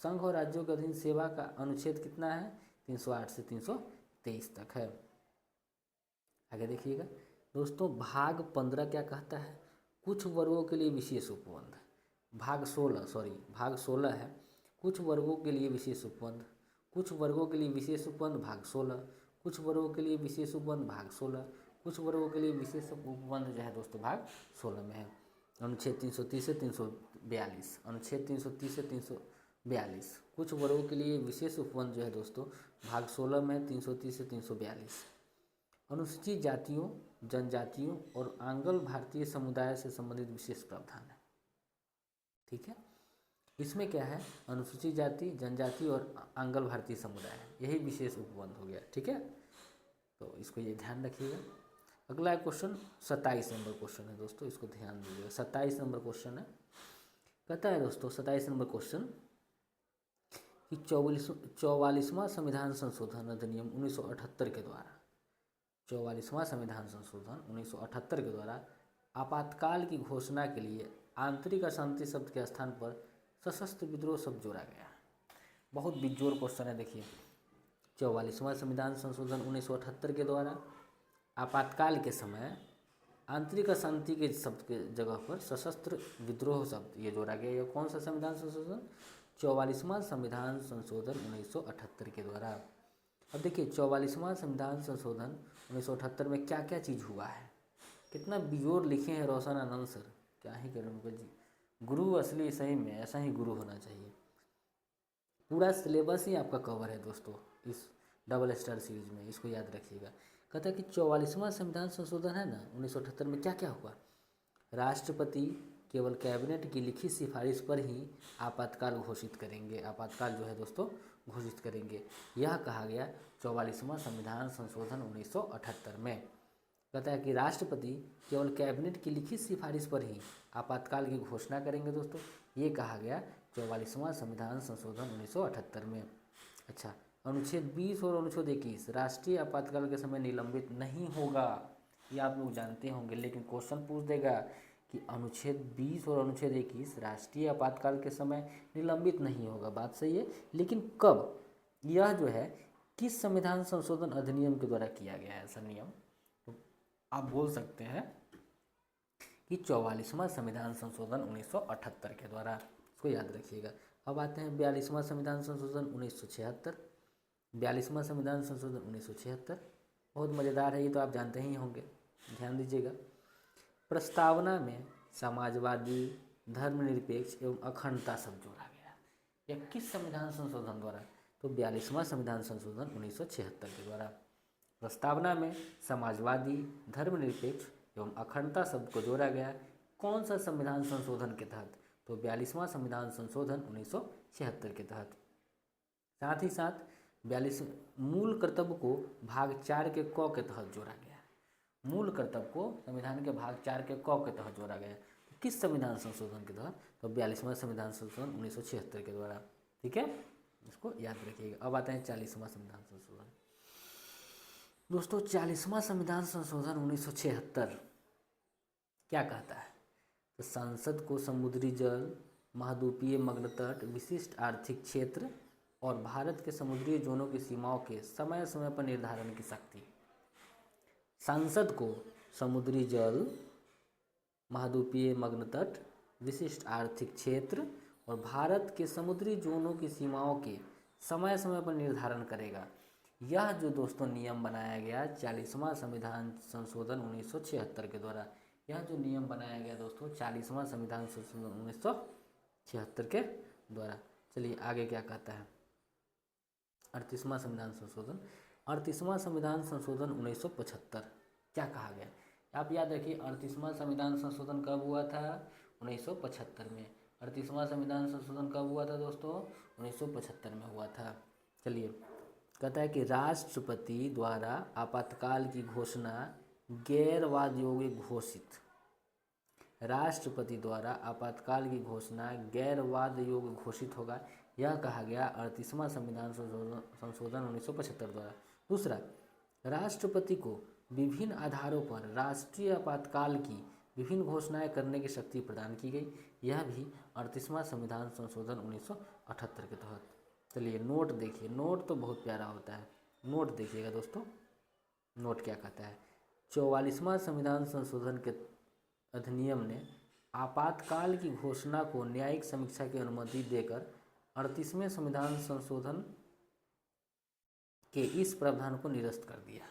संघ और राज्यों के अधीन सेवा का अनुच्छेद कितना है, 308 से 323 तक है। आगे देखिएगा दोस्तों, भाग 15 क्या कहता है, कुछ वर्गों के लिए विशेष उपबंध। भाग 16 है, कुछ वर्गों के लिए विशेष उपबंध। कुछ वर्गों के लिए विशेष उपबंध भाग 16। कुछ वर्गों के लिए विशेष उपबंध भाग 16। कुछ वर्गों के लिए विशेष उपबंध जो है दोस्तों भाग 16 में है। अनुच्छेद 330 से 342। अनुच्छेद 330 से 342। कुछ वर्गों के लिए विशेष उपबंध जो है दोस्तों भाग 16 में 330 से 342। अनुसूचित जातियों, जनजातियों और आंग्ल भारतीय समुदाय से संबंधित विशेष प्रावधान है। ठीक है। इसमें क्या है, अनुसूचित जाति, जनजाति और आंग्ल भारतीय समुदाय, यही विशेष उपबंध हो गया। ठीक है, तो इसको ये ध्यान रखिएगा। अगला क्वेश्चन 27 नंबर क्वेश्चन है दोस्तों, इसको ध्यान दीजिएगा। 27 नंबर क्वेश्चन है, कहता है दोस्तों 27 नंबर क्वेश्चन कि 44वां संविधान संशोधन अधिनियम 1978 के द्वारा, 44वां संविधान संशोधन 1978 के द्वारा आपातकाल की घोषणा के लिए आंतरिक अशांति शब्द के स्थान पर सशस्त्र विद्रोह शब्द जोड़ा गया। बहुत बिजोड़ क्वेश्चन है। देखिए 44वां संविधान संशोधन 1978 के द्वारा आपातकाल के समय आंतरिक अशांति के शब्द के जगह पर सशस्त्र विद्रोह शब्द ये जोड़ा गया। यह कौन सा संविधान संशोधन? 44वां संविधान संशोधन 1978 के द्वारा। अब देखिए 44वां संविधान संशोधन 1978 में क्या क्या चीज़ हुआ है, कितना बिजोर लिखे हैं रोशन आनंद सर, क्या ही करें उनको जी, गुरु असली सही में ऐसा ही गुरु होना चाहिए। पूरा सिलेबस ही आपका कवर है दोस्तों इस डबल स्टार सीरीज में, इसको याद रखिएगा। कहता है कि 44वां संविधान संशोधन है ना 1978 में क्या क्या हुआ। राष्ट्रपति केवल कैबिनेट की लिखित सिफारिश पर ही आपातकाल घोषित करेंगे, आपातकाल जो है दोस्तों घोषित करेंगे, यह कहा गया 44वां संविधान संशोधन 1978 में। कहता है कि राष्ट्रपति केवल कैबिनेट की लिखित सिफारिश पर ही आपातकाल की घोषणा करेंगे दोस्तों, ये कहा गया 44वां संविधान संशोधन 1978 में। अच्छा, अनुच्छेद 20 और अनुच्छेद 21 राष्ट्रीय आपातकाल के समय निलंबित नहीं होगा, ये आप लोग जानते होंगे, लेकिन क्वेश्चन पूछ देगा कि अनुच्छेद 20 और अनुच्छेद 21 राष्ट्रीय आपातकाल के समय निलंबित नहीं होगा, बात सही है, लेकिन कब, यह जो है किस संविधान संशोधन अधिनियम के द्वारा किया गया है ऐसा नियम, तो आप बोल सकते हैं कि 44वां संविधान संशोधन 1978 के द्वारा, इसको याद रखिएगा। अब आते हैं 42वां संविधान संशोधन 1976। 42वां संविधान संशोधन 1976 बहुत मज़ेदार है, ये तो आप जानते ही होंगे, ध्यान दीजिएगा। प्रस्तावना में समाजवादी, धर्मनिरपेक्ष एवं अखंडता शब्द जोड़ा गया। यह किस संविधान संशोधन द्वारा? तो 42वां संविधान संशोधन 1976 के द्वारा। प्रस्तावना में समाजवादी, धर्मनिरपेक्ष एवं अखंडता शब्द को जोड़ा गया, कौन सा संविधान संशोधन के तहत? तो 42वां संविधान संशोधन 1976 के तहत। साथ ही साथ 42 मूल कर्तव्य को भाग 4 के क के तहत जोड़ा गया। मूल कर्तव्य को संविधान के भाग 4 के क के तहत जोड़ा गया, तो किस संविधान संशोधन के तहत? तो 42वां संविधान संशोधन 1976 के द्वारा, ठीक है, इसको याद रखिएगा। अब आते हैं 40वां संविधान संशोधन। दोस्तों 40वां संविधान संशोधन 1976 क्या कहता है? तो संसद को समुद्री जल, महाद्वीपीय मग्न तट, विशिष्ट आर्थिक क्षेत्र और भारत के समुद्री जोनों की सीमाओं के समय समय पर निर्धारण की शक्ति। संसद को समुद्री जल, महाद्वीपीय मग्न तट, विशिष्ट आर्थिक क्षेत्र और भारत के समुद्री जोनों की सीमाओं के समय समय पर निर्धारण करेगा। यह जो दोस्तों नियम बनाया गया 40वां संविधान संशोधन 1976 के द्वारा, यह जो नियम बनाया गया दोस्तों 40वां संविधान संशोधन 1976 के द्वारा। चलिए आगे क्या कहता है 38वां संविधान संशोधन। 38वां संविधान संशोधन 1975 क्या कहा गया? आप याद रखिए 38वां संविधान संशोधन कब हुआ था? 1975 में। 38वां संविधान संशोधन कब हुआ था दोस्तों? 1975 में हुआ था। चलिए कहता है कि राष्ट्रपति द्वारा आपातकाल की घोषणा गैर वाद योग्य घोषित। राष्ट्रपति द्वारा आपातकाल की घोषणा गैर वाद योग्य घोषित होगा, यह कहा गया 38वां संविधान संशोधन 1975 द्वारा। दूसरा, राष्ट्रपति को विभिन्न आधारों पर राष्ट्रीय आपातकाल की विभिन्न घोषणाएं करने की शक्ति प्रदान की गई, यह भी 38वां संविधान संशोधन 1978 के तहत। चलिए नोट देखिए, नोट तो बहुत प्यारा होता है, नोट देखिएगा दोस्तों। नोट क्या कहता है? 44वां संविधान संशोधन के अधिनियम ने आपातकाल की घोषणा को न्यायिक समीक्षा की अनुमति देकर 38वें संविधान संशोधन के इस प्रावधान को निरस्त कर दिया।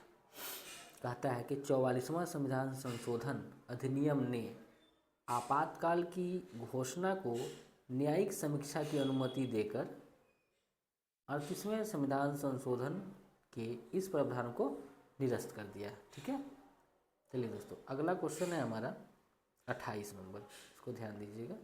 कहता है कि 44वां संविधान संशोधन अधिनियम ने आपातकाल की घोषणा को न्यायिक समीक्षा की अनुमति देकर 38वें संविधान संशोधन के इस प्रावधान को निरस्त कर दिया, ठीक है। चलिए दोस्तों अगला क्वेश्चन है हमारा 28 नंबर, इसको ध्यान दीजिएगा।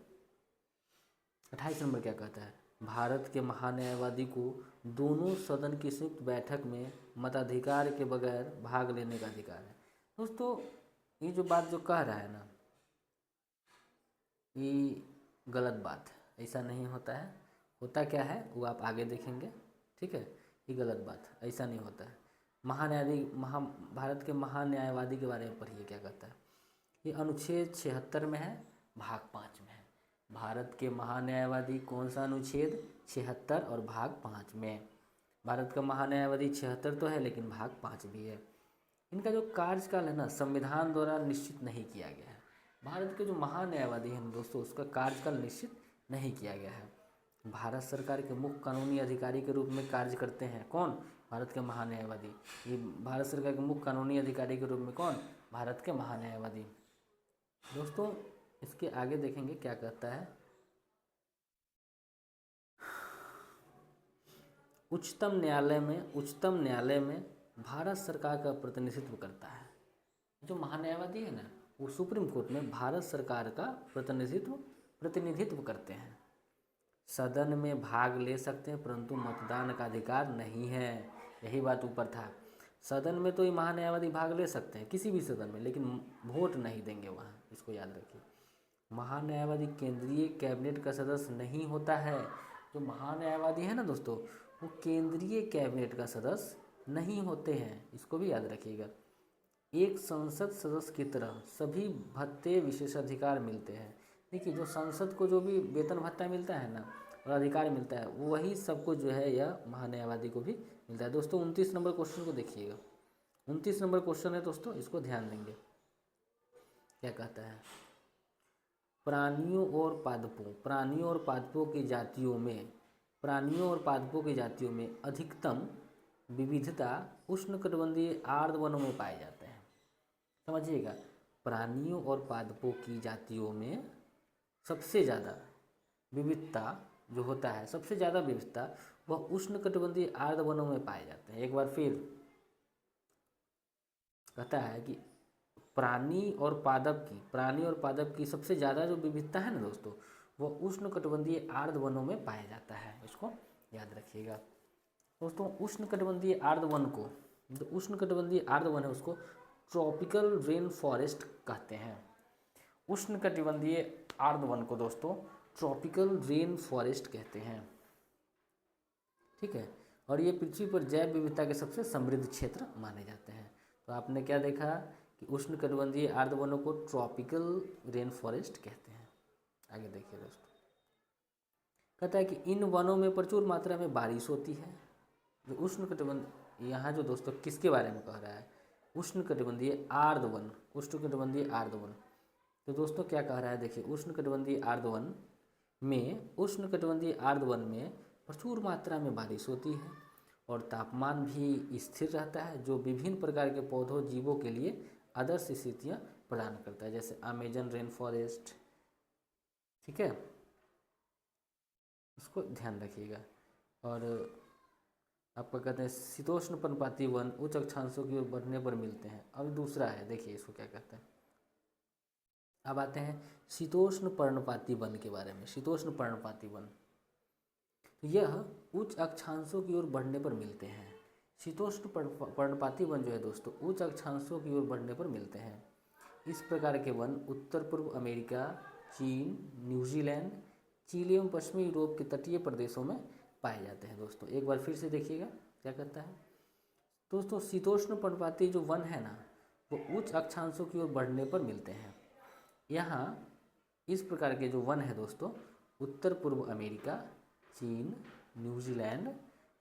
28 नंबर क्या कहता है? भारत के महान्यायवादी को दोनों सदन की संयुक्त बैठक में मताधिकार के बगैर भाग लेने का अधिकार है। दोस्तों ये जो बात जो कह रहा है ना, ये गलत बात है, ऐसा नहीं होता है। होता क्या है वो आप आगे देखेंगे, ठीक है। ये गलत बात है, ऐसा नहीं होता है। भारत के महान्यायवादी के बारे में पढ़िए क्या कहता है। ये अनुच्छेद 76 में है, भाग 5 में है। भारत के महान्यायवादी कौन सा अनुच्छेद? 76 और भाग 5 में। भारत का महान्यायवादी 76 तो है लेकिन भाग 5 भी है। इनका जो कार्यकाल है ना संविधान द्वारा निश्चित नहीं किया गया है। भारत के जो महान्यायवादी हैं दोस्तों उसका कार्यकाल निश्चित नहीं किया गया है। भारत सरकार के मुख्य कानूनी अधिकारी के रूप में कार्य करते हैं कौन? भारत के महान्यायवादी। ये भारत सरकार के मुख्य कानूनी अधिकारी के रूप में कौन? भारत के महान्यायवादी। दोस्तों इसके आगे देखेंगे क्या कहता है। उच्चतम न्यायालय में भारत सरकार का प्रतिनिधित्व करता है। जो महान्यायवादी है ना वो सुप्रीम कोर्ट में भारत सरकार का प्रतिनिधित्व करते हैं। सदन में भाग ले सकते हैं परंतु मतदान का अधिकार नहीं है। यही बात ऊपर था। सदन में तो ये महान्यायवादी भाग ले सकते हैं किसी भी सदन में, लेकिन वोट नहीं देंगे वहाँ, इसको याद रखिए। महान्यायवादी केंद्रीय कैबिनेट का सदस्य नहीं होता है। जो महान्यायवादी है ना दोस्तों वो केंद्रीय कैबिनेट का सदस्य नहीं होते हैं, इसको भी याद रखिएगा। एक संसद सदस्य की तरह सभी भत्ते विशेषाधिकार मिलते हैं। देखिए जो संसद को जो भी वेतन भत्ता मिलता है ना और अधिकार मिलता है वही सबको जो है यह महान्यायवादी को भी मिलता है। दोस्तों 29 नंबर क्वेश्चन को देखिएगा। 29 नंबर क्वेश्चन है दोस्तों, इसको ध्यान देंगे। क्या कहता है? प्राणियों और पादपों की जातियों में अधिकतम विविधता उष्णकटिबंधीय आर्द्र वनों में पाए जाते हैं। समझिएगा, प्राणियों और पादपों की जातियों में सबसे ज़्यादा विविधता जो होता है, सबसे ज़्यादा विविधता वह उष्णकटिबंधीय आर्द्र वनों में पाए जाते हैं। एक बार फिर कहता है कि प्राणी और पादप की सबसे ज़्यादा जो विविधता है ना दोस्तों वह उष्णकटिबंधीय आर्द्र वनों में पाया जाता है। इसको याद रखिएगा दोस्तों। उष्णकटिबंधीय आर्द्र वन को, जो उष्णकटिबंधीय आर्द्र वन है उसको ट्रॉपिकल रेन फॉरेस्ट कहते हैं। उष्णकटिबंधीय आर्द्र वन को दोस्तों ट्रॉपिकल रेन फॉरेस्ट कहते हैं। ठीक है, और ये पृथ्वी पर जैव विविधता के सबसे समृद्ध क्षेत्र माने जाते हैं। तो आपने क्या देखा कि उष्णकटिबंधीय आर्द्र वनों को ट्रॉपिकल रेन फॉरेस्ट कहते हैं। आगे देखिए दोस्तों, कहता है कि इन वनों में प्रचुर मात्रा में बारिश होती है। जो उष्णकटिबंध, यहाँ जो दोस्तों किसके बारे में कह रहा है? उष्णकटिबंधीय आर्द्र वन, उष्णकटिबंधीय आर्द्र वन। तो दोस्तों क्या कह रहा है, देखिए उष्णकटिबंधीय आर्द्र वन में प्रचुर मात्रा में बारिश होती है और तापमान भी स्थिर रहता है, जो विभिन्न प्रकार के पौधों जीवों के लिए आदर्श स्थितियाँ प्रदान करता है, जैसे अमेजन रेन फॉरेस्ट। ठीक है, इसको ध्यान रखिएगा। और आपका कहते हैं शीतोष्ण पर्णपाती वन उच्च अक्षांशों की ओर बढ़ने पर मिलते हैं। अब दूसरा है, देखिए इसको क्या कहते हैं। अब आते हैं शीतोष्ण पर्णपाती वन के बारे में। शीतोष्ण पर्णपाती वन, तो यह उच्च अक्षांशों की ओर बढ़ने पर मिलते हैं। शीतोष्ण पर्णपाती वन जो है दोस्तों उच्च अक्षांशों की ओर बढ़ने पर मिलते हैं। इस प्रकार के वन उत्तर पूर्व अमेरिका, चीन, न्यूजीलैंड, चिली एवं पश्चिमी यूरोप के तटीय प्रदेशों में पाए जाते हैं। दोस्तों एक बार फिर से देखिएगा क्या कहता है। दोस्तों शीतोष्ण पर्णपाती जो वन है ना वो उच्च अक्षांशों की ओर बढ़ने पर मिलते हैं। यहाँ इस प्रकार के जो वन है दोस्तों उत्तर पूर्व अमेरिका, चीन, न्यूजीलैंड,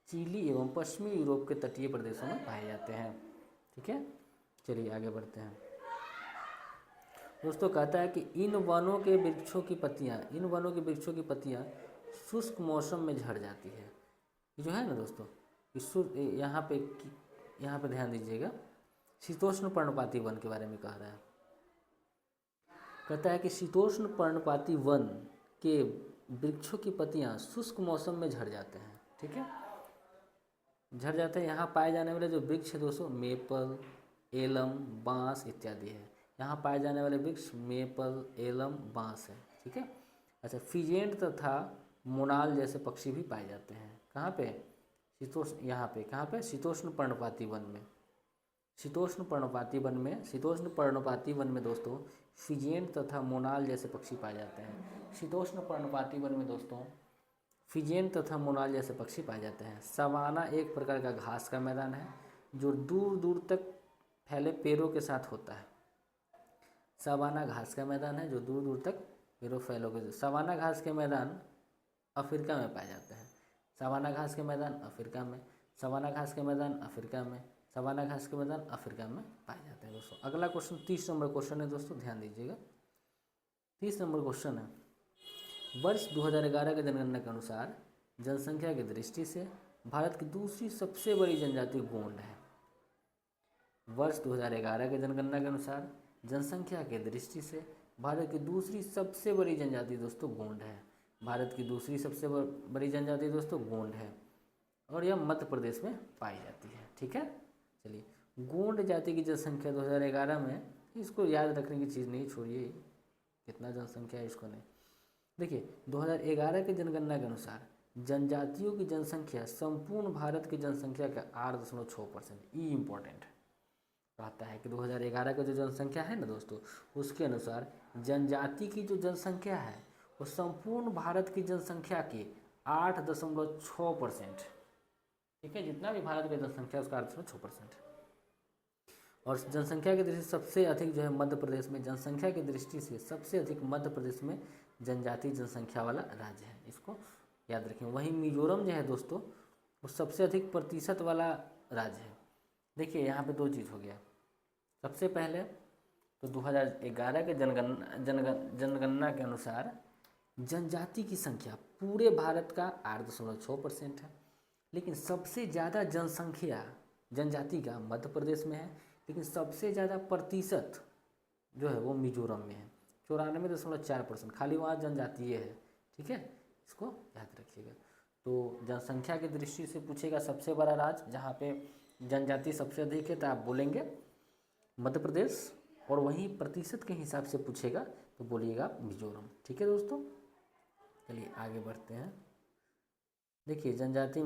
चिली एवं पश्चिमी यूरोप के तटीय प्रदेशों में पाए जाते हैं। ठीक है, चलिए आगे बढ़ते हैं। दोस्तों कहता है कि इन वनों के वृक्षों की पत्तियाँ शुष्क मौसम में झड़ जाती है। ये जो है ना दोस्तों यहाँ पे ध्यान दीजिएगा, शीतोष्ण पर्णपाती वन के बारे में कह रहा है। कहता है कि शीतोष्ण पर्णपाती वन के वृक्षों की पत्तियाँ शुष्क मौसम में झड़ जाते हैं। ठीक है, झड़ जाते हैं। यहाँ पाए जाने वाले जो वृक्ष है दोस्तों मेपल, एलम, बांस इत्यादि है। यहाँ पाए जाने वाले वृक्ष मेपल, एलम, बांस है। ठीक है, अच्छा फिजेंट तथा मोनाल जैसे पक्षी भी पाए जाते हैं। कहाँ पे? कहाँ पे? शीतोष्ण पर्णपाती वन में। शीतोष्ण पर्णपाती वन में दोस्तों फिजेंट तथा मोनाल जैसे पक्षी पाए जाते हैं। शीतोष्ण पर्णपाती वन में दोस्तों फिजेंट तथा मोनाल जैसे पक्षी पाए जाते हैं। सवाना एक प्रकार का घास का मैदान है जो दूर दूर तक फैले पेड़ों के साथ होता है। सवाना घास का मैदान है जो दूर दूर तक पेड़ों फैलों के। सवाना घास के मैदान अफ्रीका में पाए जाते हैं। सवाना घास के मैदान अफ्रीका में, सवाना घास के मैदान अफ्रीका में, सवाना घास के मैदान अफ्रीका में पाए जाते हैं दोस्तों। अगला क्वेश्चन 30 नंबर क्वेश्चन है दोस्तों, ध्यान दीजिएगा। 30 नंबर क्वेश्चन है, वर्ष 2011 के जनगणना के अनुसार जनसंख्या की दृष्टि से भारत की दूसरी सबसे बड़ी जनजाति गोंड है। वर्ष 2011 के जनगणना के अनुसार जनसंख्या की दृष्टि से भारत की दूसरी सबसे बड़ी जनजाति दोस्तों गोंड है। भारत की दूसरी सबसे बड़ी जनजाति दोस्तों गोंड है और यह मध्य प्रदेश में पाई जाती है। ठीक है, चलिए, गोंड जाति की जनसंख्या 2011 में, इसको याद रखने की चीज़ नहीं, छोड़िए कितना जनसंख्या है इसको नहीं। देखिए 2011 की जनगणना के अनुसार जनजातियों की जनसंख्या संपूर्ण भारत की जनसंख्या का 8.6%। ई इम्पोर्टेंट कहता है कि 2011 का जो जनसंख्या है ना दोस्तों, उसके अनुसार जनजाति की जो जनसंख्या है वो संपूर्ण भारत की जनसंख्या के 8.6%। ठीक है, जितना भी भारत की जनसंख्या उसका 8.6%। और जनसंख्या की दृष्टि से सबसे अधिक जो है मध्य प्रदेश में, जनसंख्या की दृष्टि से सबसे अधिक मध्य प्रदेश में जनजाति जनसंख्या वाला राज्य है, इसको याद रखें। वहीं मिजोरम जो है दोस्तों वो सबसे अधिक प्रतिशत वाला राज्य है। देखिए यहाँ पे दो चीज़ हो गया। सबसे पहले तो 2011 के जनगणना के अनुसार जनजाति की संख्या पूरे भारत का 8.6% है, लेकिन सबसे ज़्यादा जनसंख्या जनजाति का मध्य प्रदेश में है, लेकिन सबसे ज़्यादा प्रतिशत जो है वो मिजोरम में है, 94.4%। खाली वहाँ जनजातीय है। ठीक है, इसको याद रखिएगा। तो जनसंख्या की दृष्टि से पूछेगा सबसे बड़ा राज्य जहाँ पे जनजाति सबसे अधिक है तो आप बोलेंगे मध्य प्रदेश, और वहीं प्रतिशत के हिसाब से पूछेगा तो बोलिएगा मिजोरम। ठीक है दोस्तों, चलिए आगे बढ़ते हैं। देखिए जनजाति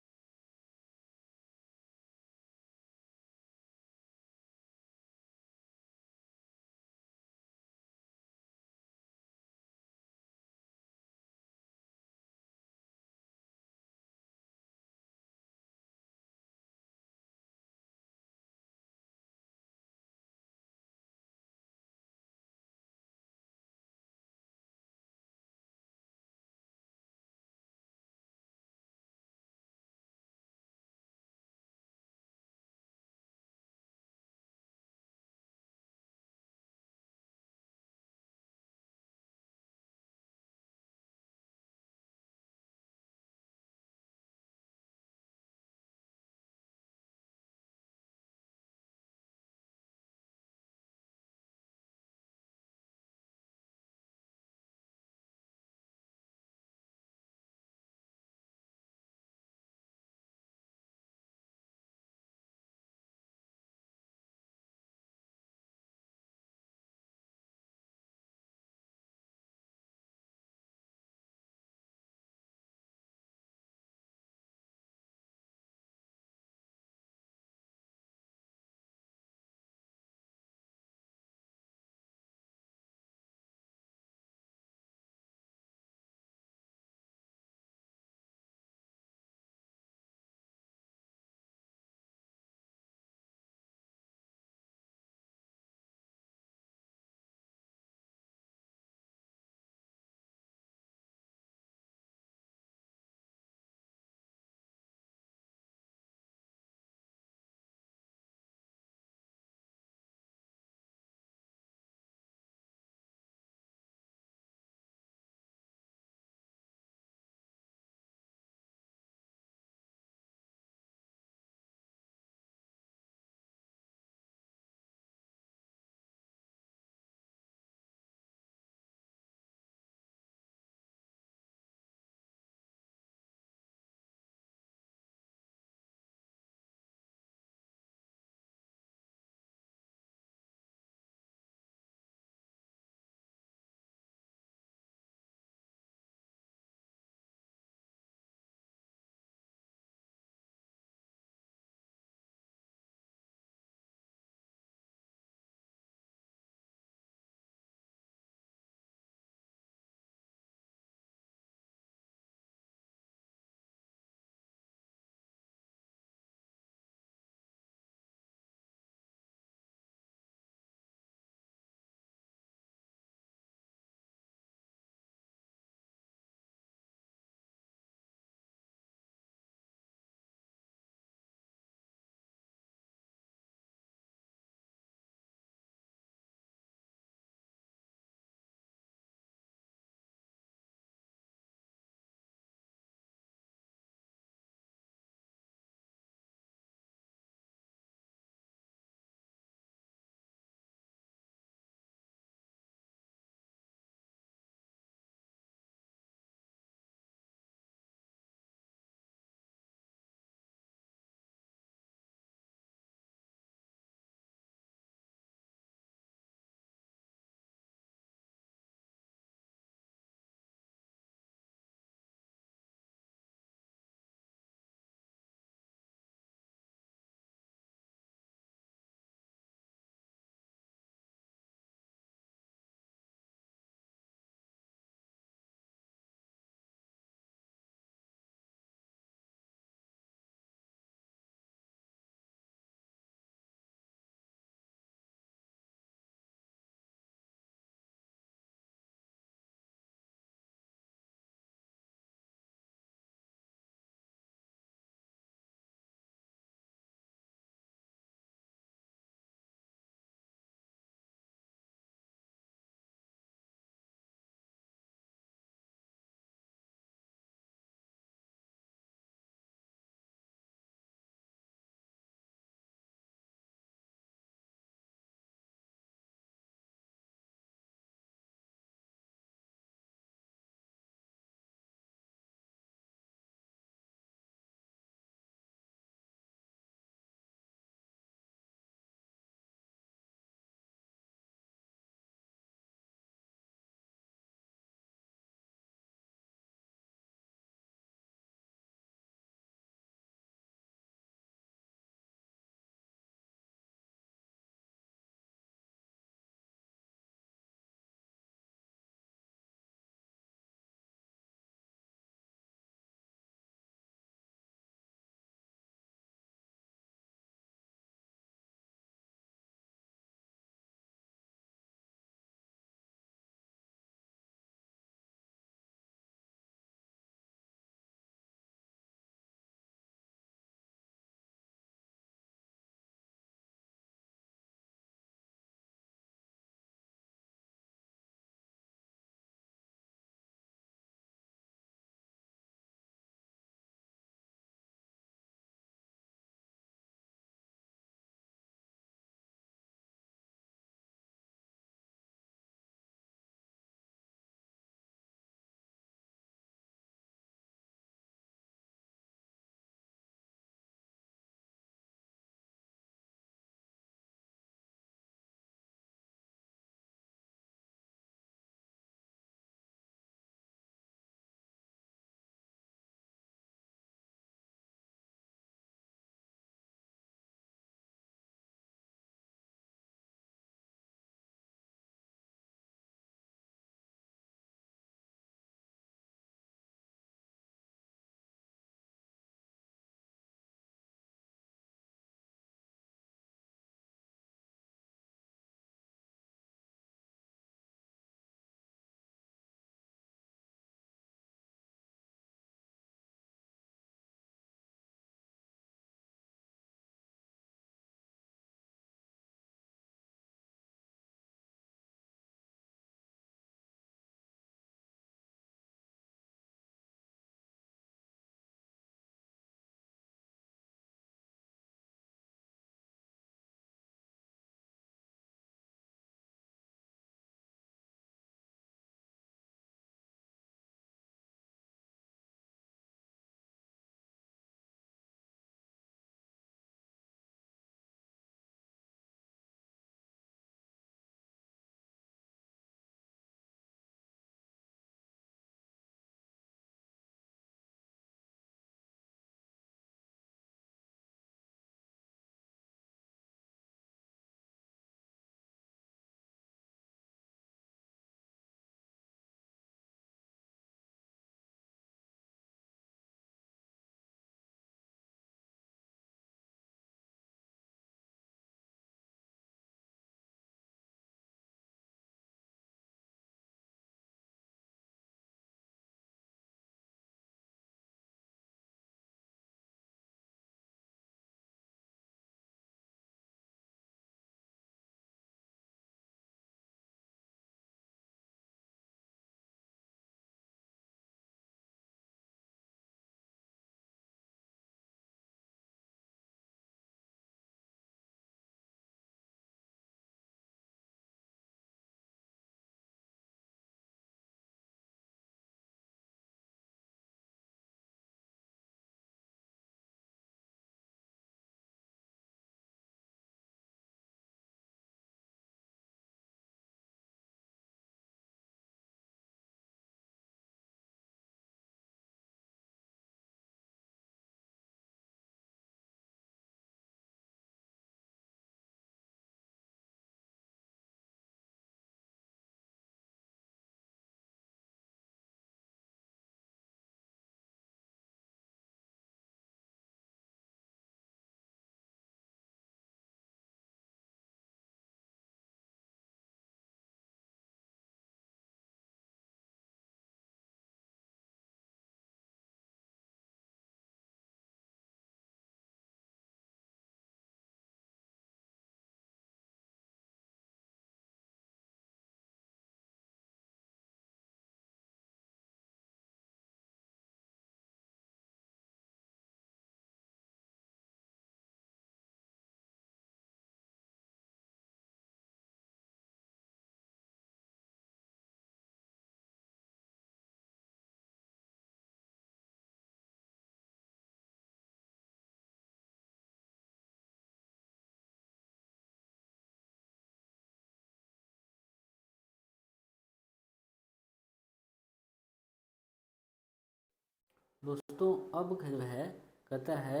दोस्तों अब जो है कहता है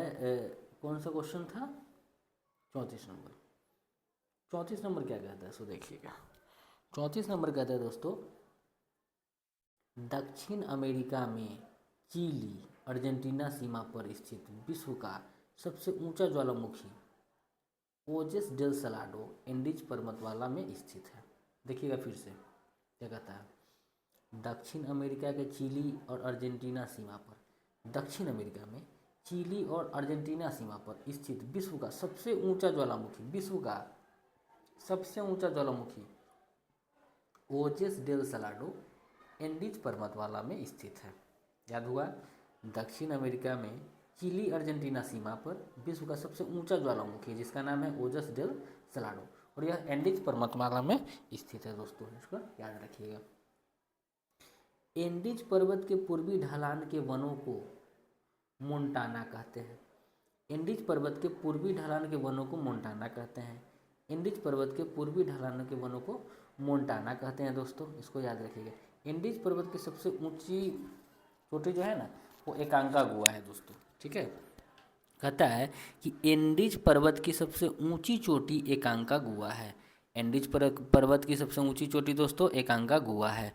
कौन सा क्वेश्चन था, 34 नंबर। 34 नंबर क्या कहता है, सो देखिएगा। 34 नंबर कहता है दोस्तों, दक्षिण अमेरिका में चिली अर्जेंटीना सीमा पर स्थित विश्व का सबसे ऊंचा ज्वालामुखी ओजेस डेल सलाडो एंडीज पर्वतमाला में स्थित है। देखिएगा फिर से क्या कहता है, दक्षिण अमेरिका के चिली और अर्जेंटीना सीमा पर, दक्षिण अमेरिका में चिली और अर्जेंटीना सीमा पर स्थित विश्व का सबसे ऊंचा ज्वालामुखी, विश्व का सबसे ऊंचा ज्वालामुखी ओजेस डेल सलाडो एंडीज पर्वतमाला में स्थित है। याद हुआ, दक्षिण अमेरिका में चिली अर्जेंटीना सीमा पर विश्व का सबसे ऊंचा ज्वालामुखी जिसका नाम है ओजस डेल सलाडो, और यह एंडीज पर्वतमाला में स्थित है। दोस्तों इसको याद रखिएगा। एंडीज पर्वत के पूर्वी ढलान के वनों को मोंटाना कहते हैं। एंडीज पर्वत के पूर्वी ढलान के वनों को मोंटाना कहते हैं। एंडीज पर्वत के पूर्वी ढलान के वनों को मोंटाना कहते हैं। दोस्तों इसको याद रखिएगा। एंडीज पर्वत की सबसे ऊंची चोटी जो है ना, वो एकांका गुहा है दोस्तों। ठीक है, कहता है कि एंडीज पर्वत की सबसे ऊंची चोटी एकांका गुहा है। एंडीज पर्वत की सबसे ऊंची चोटी दोस्तों एकांका गुहा है।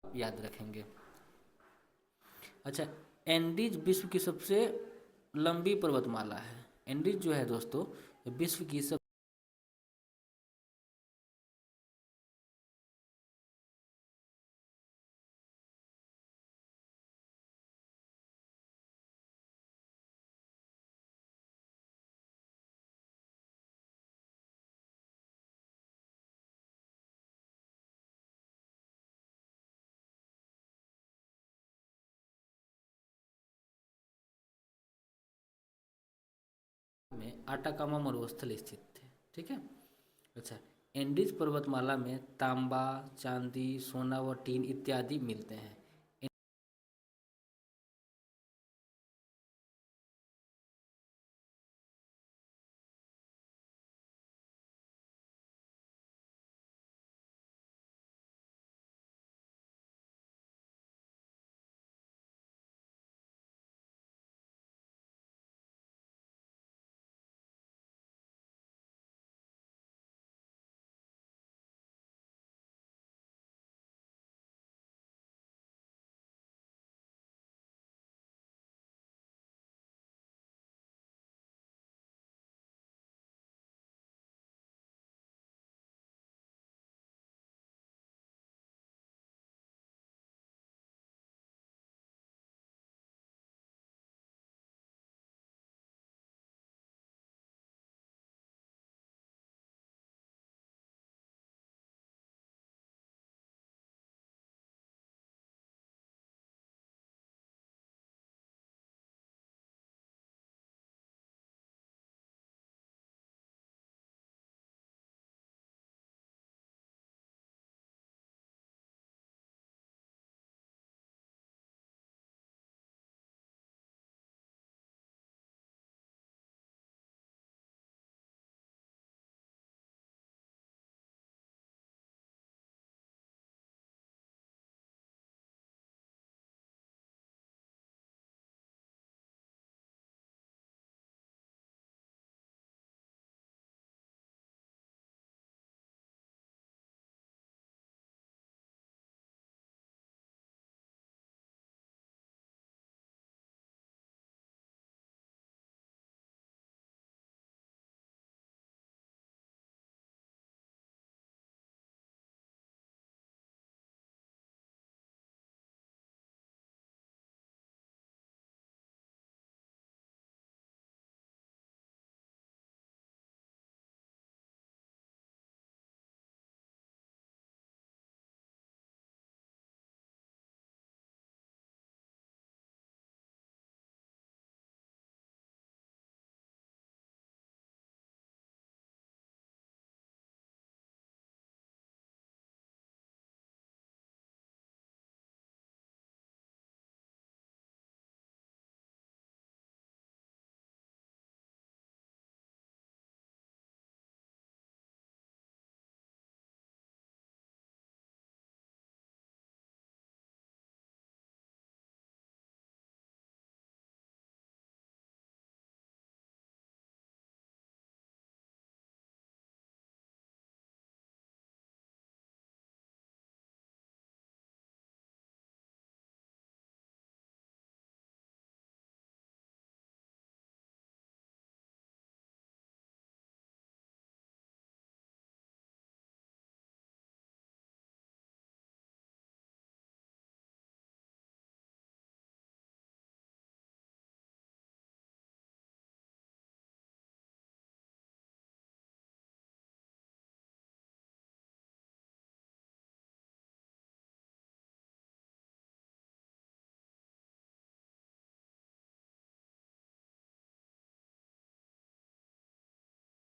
याद रखेंगे। अच्छा, एंडीज विश्व की सबसे लंबी पर्वतमाला है। एंडीज जो है दोस्तों विश्व की सब में आटाकामा मरुस्थल स्थित है। ठीक है। अच्छा, एंडीज पर्वतमाला में तांबा, चांदी, सोना व टीन इत्यादि मिलते हैं।